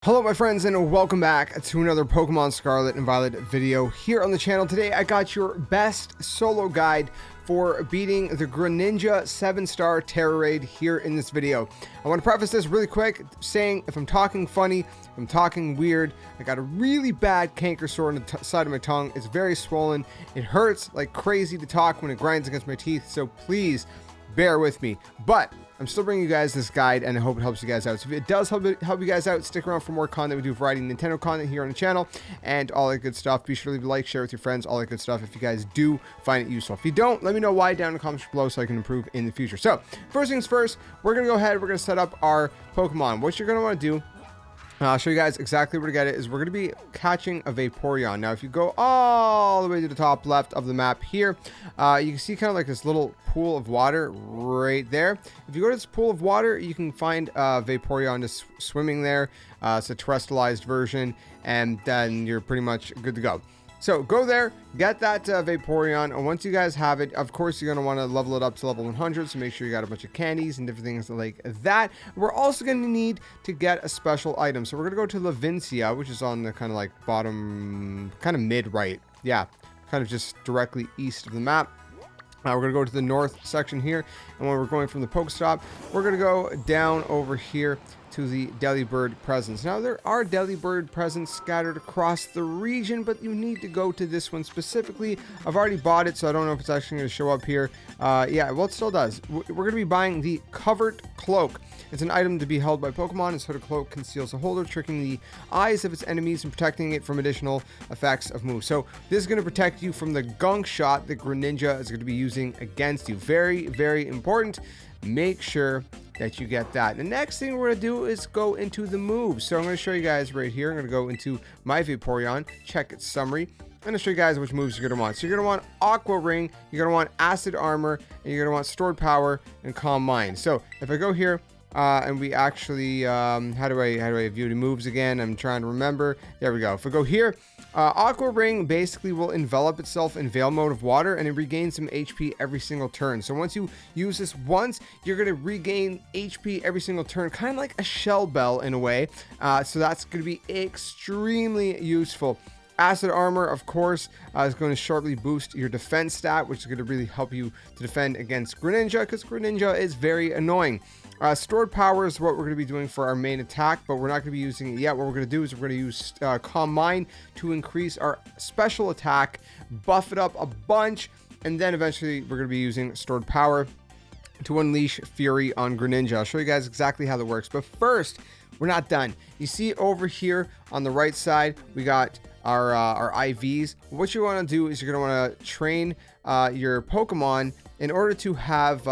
Hello my friends and welcome back to another Pokemon Scarlet and Violet video here on the channel. Today I got your best solo guide for beating the Greninja 7-star Tera raid here in this video. I want to preface this really quick saying if I'm talking funny, if I'm talking weird, I got a really bad canker sore on the side of my tongue. It's very swollen. It hurts like crazy to talk when it grinds against my teeth, so please bear with me. But I'm still bringing you guys this guide, and I hope it helps you guys out. So if it does help you guys out, stick around for more content. We do a variety of Nintendo content here on the channel and all that good stuff. Be sure to leave a like, share with your friends, all that good stuff if you guys do find it useful. If you don't, let me know why down in the comments below so I can improve in the future. So first things first, we're going to go ahead, we're going to set up our Pokemon. What you're going to want to do, I'll show you guys exactly where to get it, is we're going to be catching a Vaporeon. Now, if you go all the way to the top left of the map here, you can see kind of like this little pool of water right there. If you go to this pool of water, you can find Vaporeon just swimming there. It's a terrestrialized version, and then you're pretty much good to go. So go there, get that Vaporeon, and once you guys have it, of course, you're going to want to level it up to level 100, so make sure you got a bunch of candies and different things like that. We're also going to need to get a special item. So we're going to go to Levincia, which is on the kind of like bottom, kind of mid-right. Yeah, kind of just directly east of the map. We're going to go to the north section here, and when we're going from the Pokestop, we're going to go down over here to the Delibird presents. Now, there are Delibird presents scattered across the region, but you need to go to this one specifically. I've already bought it, so I don't know if it's actually going to show up here. Yeah, well, it still does. We're going to be buying the Covert Cloak. It's an item to be held by Pokemon. Its hooded cloak conceals the holder, tricking the eyes of its enemies and protecting it from additional effects of moves. So this is going to protect you from the gunk shot that Greninja is going to be using against you. Very, very important. Make sure that you get that. The next thing we're going to do is go into the moves. So I'm going to show you guys right here. I'm going to go into my Vaporeon, check its summary. I'm going to show you guys which moves you're going to want. So you're going to want Aqua Ring, you're going to want Acid Armor, and you're going to want Stored Power and Calm Mind. So if I go here, and we actually, how do I view the moves again? I'm trying to remember. There we go. If we go here, Aqua Ring basically will envelop itself in Veil Mode of water, and it regains some HP every single turn. So once you use this once, you're going to regain HP every single turn, kind of like a Shell Bell in a way. So that's going to be extremely useful. Acid Armor, of course, is going to sharply boost your defense stat, which is going to really help you to defend against Greninja, because Greninja is very annoying. Stored Power is what we're going to be doing for our main attack, but we're not going to be using it yet. What we're going to do is we're going to use Calm Mind to increase our special attack, buff it up a bunch, and then eventually we're going to be using Stored Power to unleash Fury on Greninja. I'll show you guys exactly how that works, but first, we're not done. You see over here on the right side, we got our IVs. What you want to do is you're going to want to train your Pokemon in order to have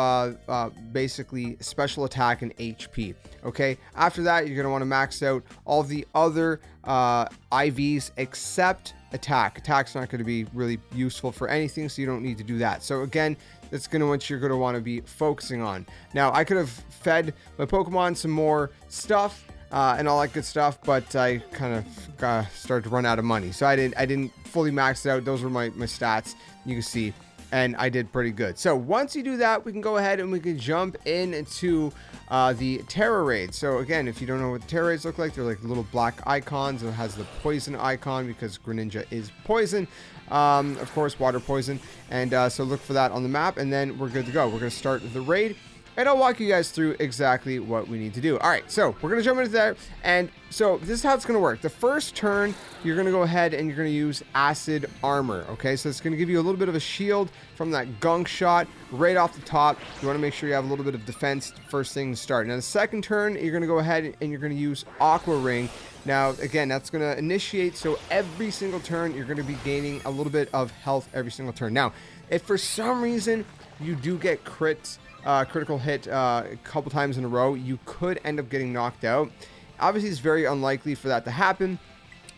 basically special attack and HP. Okay, after that, you're going to want to max out all the other IVs except attack. Attack's not going to be really useful for anything, so you don't need to do that. So again, that's going to what you're going to want to be focusing on. Now, I could have fed my Pokemon some more stuff and all that good stuff, but I kind of started to run out of money, so I didn't fully max it out. Those were my stats, you can see, and I did pretty good. So once you do that, we can go ahead and we can jump into the Tera raid. So again, if you don't know what the Tera raids look like, they're like little black icons. It has the poison icon because Greninja is poison, of course, water poison, and so look for that on the map, and then we're good to go. We're going to start the raid, and I'll walk you guys through exactly what we need to do. All right, so we're going to jump into there. And so this is how it's going to work. The first turn, you're going to go ahead and you're going to use Acid Armor. Okay, so it's going to give you a little bit of a shield from that gunk shot right off the top. You want to make sure you have a little bit of defense first thing to start. Now, the second turn, you're going to go ahead and you're going to use Aqua Ring. Now, again, that's going to initiate, so every single turn, you're going to be gaining a little bit of health every single turn. Now, if for some reason you do get critical hit a couple times in a row, you could end up getting knocked out. Obviously, it's very unlikely for that to happen,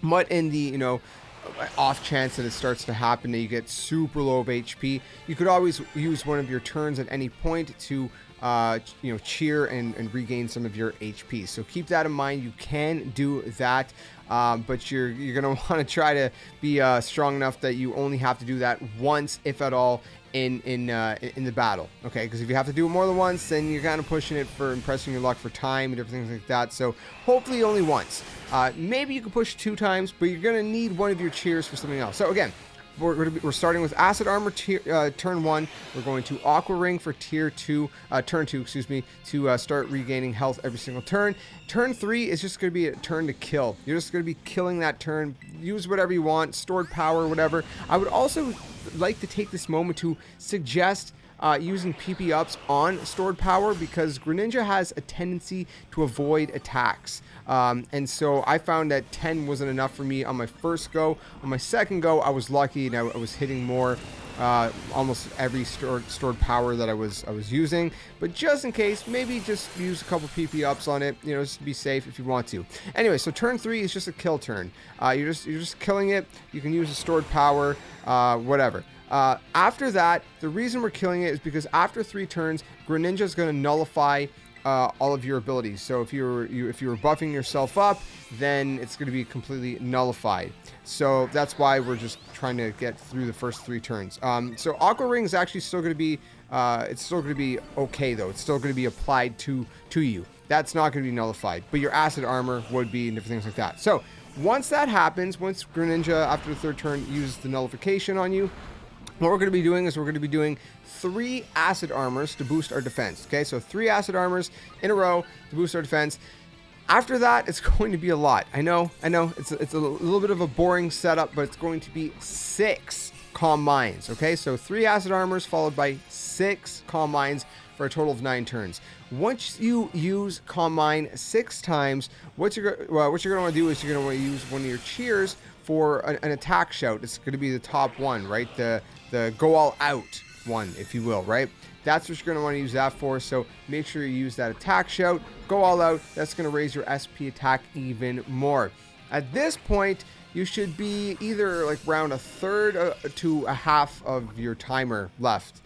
but in the off chance that it starts to happen, that you get super low of HP, you could always use one of your turns at any point to cheer and regain some of your HP. So keep that in mind. You can do that, but you're gonna want to try to be strong enough that you only have to do that once, if at all, in the battle. Okay, because if you have to do it more than once, then you're kind of pushing it for impressing your luck for time and different things like that. So hopefully only once. Maybe you can push 2 times, but you're gonna need one of your cheers for something else. So again, we're starting with Acid Armor turn 1. We're going to Aqua Ring for turn 2, excuse me, to start regaining health every single turn. Turn 3 is just going to be a turn to kill. You're just going to be killing that turn. Use whatever you want, stored power, whatever. I would also like to take this moment to suggest using PP ups on stored power, because Greninja has a tendency to avoid attacks. And so I found that 10 wasn't enough for me on my first go. On my second go, I was lucky and I was hitting more, almost every stored power that I was using. But just in case, maybe just use a couple PP ups on it, you know, just to be safe if you want to. Anyway, so turn 3 is just a kill turn. You're just killing it. You can use a stored power, whatever. After that, the reason we're killing it is because after 3 turns, Greninja is going to nullify all of your abilities. So if you were buffing yourself up, then it's going to be completely nullified. So that's why we're just trying to get through the first 3 turns. So Aqua Ring is actually still going to be it's still going to be okay though. It's still going to be applied to you. That's not going to be nullified, but your Acid Armor would be and different things like that. So once that happens, once Greninja after the 3rd turn uses the nullification on you, what we're going to be doing is we're going to be doing 3 Acid Armors to boost our defense. Okay, so 3 Acid Armors in a row to boost our defense. After that, it's going to be a lot. I know, it's a little bit of a boring setup, but it's going to be 6 Calm Minds. Okay, so 3 Acid Armors followed by 6 Calm Minds for a total of 9 turns. Once you use Calm Mind 6 times, what you're going to want to do is you're going to want to use one of your cheers for an attack shout. It's going to be the top one, right? The go all out one, if you will, right? That's what you're going to want to use that for. So make sure you use that attack shout, go all out. That's going to raise your SP attack even more. At this point, you should be either like around 1/3 to 1/2 of your timer left,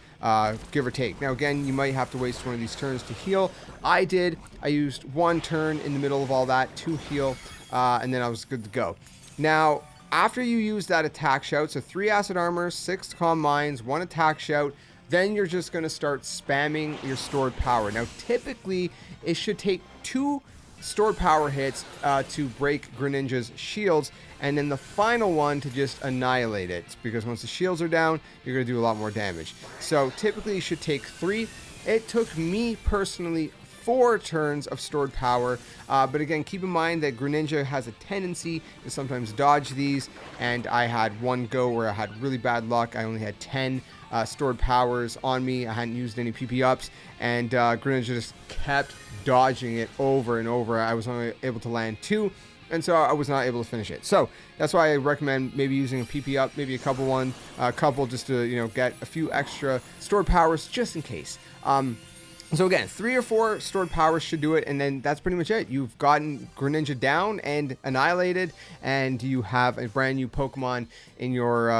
give or take. Now again, you might have to waste one of these turns to heal. I did. I used 1 turn in the middle of all that to heal, and then I was good to go. Now, after you use that attack shout, so 3 Acid Armor, 6 Calm Minds, 1 attack shout, then you're just going to start spamming your stored power. Now, typically, it should take 2 stored power hits to break Greninja's shields, and then the final one to just annihilate it, because once the shields are down, you're going to do a lot more damage. So, typically, you should take 3. It took me personally 4 turns of stored power, but again, keep in mind that Greninja has a tendency to sometimes dodge these, and I had one go where I had really bad luck. I only had 10 stored powers on me. I hadn't used any PP ups, and Greninja just kept dodging it over and over. I was only able to land 2, and so I was not able to finish it. So that's why I recommend maybe using a PP up, maybe a couple just to, you know, get a few extra stored powers just in case. So again, 3 or 4 stored powers should do it, and then that's pretty much it. You've gotten Greninja down and annihilated, and you have a brand new Pokemon in your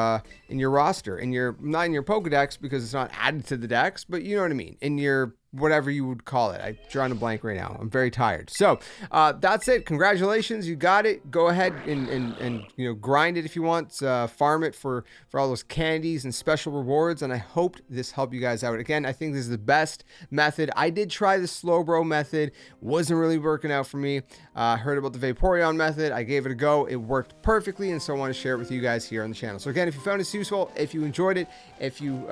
roster, not in your Pokedex because it's not added to the dex, but you know what I mean, in your whatever you would call it. I'm drawing a blank right now. I'm very tired. So that's it. Congratulations, you got it. Go ahead and you know, grind it if you want. Farm it for all those candies and special rewards. And I hope this helped you guys out. Again, I think this is the best method. I did try the slow bro method. Wasn't really working out for me. Heard about the Vaporeon method. I gave it a go. It worked perfectly, and so I want to share it with you guys here on the channel. So again, if you found this useful, if you enjoyed it, if you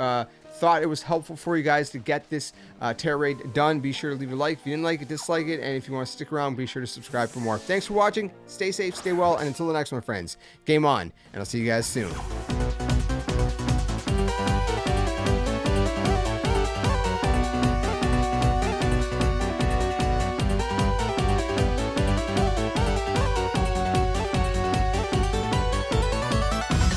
thought it was helpful for you guys to get this Tera raid done, be sure to leave a like. If you didn't like it, dislike it, and if you want to stick around, be sure to subscribe for more. Thanks for watching. Stay safe, stay well, and until the next one, friends, game on, and I'll see you guys soon.